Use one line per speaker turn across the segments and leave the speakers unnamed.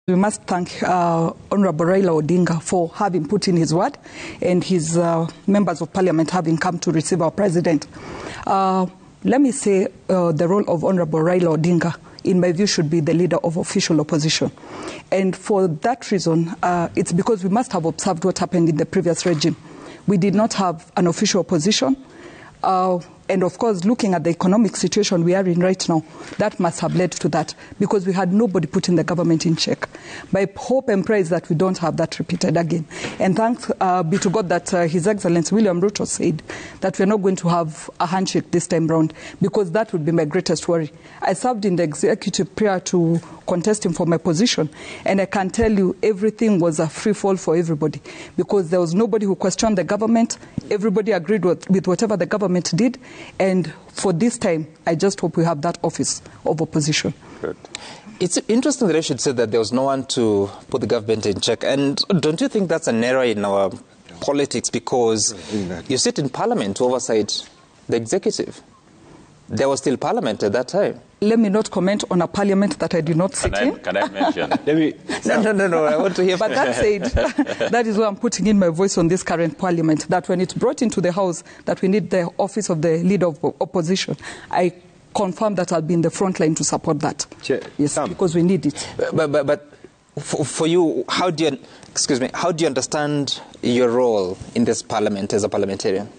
We must thank Honorable Raila Odinga for having put in his word and his members of parliament having come to receive our president. Let me say the role of Honorable Raila Odinga, in my view, should be the leader of official opposition. And for that reason, it's because we must have observed what happened in the previous regime. We did not have an official opposition. And of course, looking at the economic situation we are in right now, that must have led to that, because we had nobody putting the government in check. My hope and prayer is that we don't have that repeated again. And thanks be to God that His Excellency William Ruto said that we're not going to have a handshake this time round, because that would be my greatest worry. I served in the executive prior to contesting for my position, and I can tell you everything was a free fall for everybody, because there was nobody who questioned the government. Everybody agreed with whatever the government did. And for this time, I just hope we have that office of opposition.
Good. It's interesting that I should say that there was no one to put the government in check. And don't you think that's an error in our politics? Because you sit in parliament to oversight the executive. There was still parliament at that time.
Let me not comment on a parliament that I did not sit in.
Can I mention?
No, I want to hear.
But that said, that is why I'm putting in my voice on this current parliament, that when it's brought into the House that we need the office of the leader of opposition, I confirm that I'll be in the front line to support that. Yes, because we need it.
But for you, how do you understand your role in this parliament as a parliamentarian?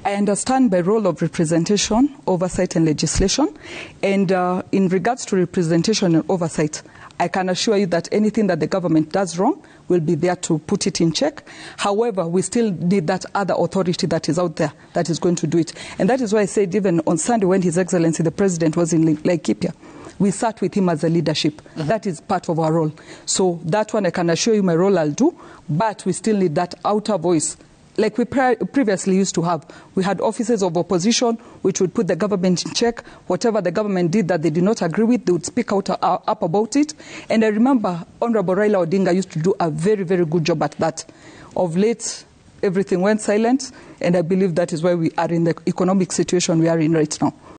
I understand my role of representation, oversight and legislation. And in regards to representation and oversight, I can assure you that anything that the government does wrong will be there to put it in check. However, we still need that other authority that is out there that is going to do it. And that is why I said even on Sunday when His Excellency the President was in Laikipia, we sat with him as a leadership. That is part of our role. So that one I can assure you my role I'll do, but we still need that outer voice. Like we previously used to have. We had offices of opposition which would put the government in check. Whatever the government did that they did not agree with, they would speak out up about it. And I remember Honorable Raila Odinga used to do a very, very good job at that. Of late, everything went silent, and I believe that is why we are in the economic situation we are in right now.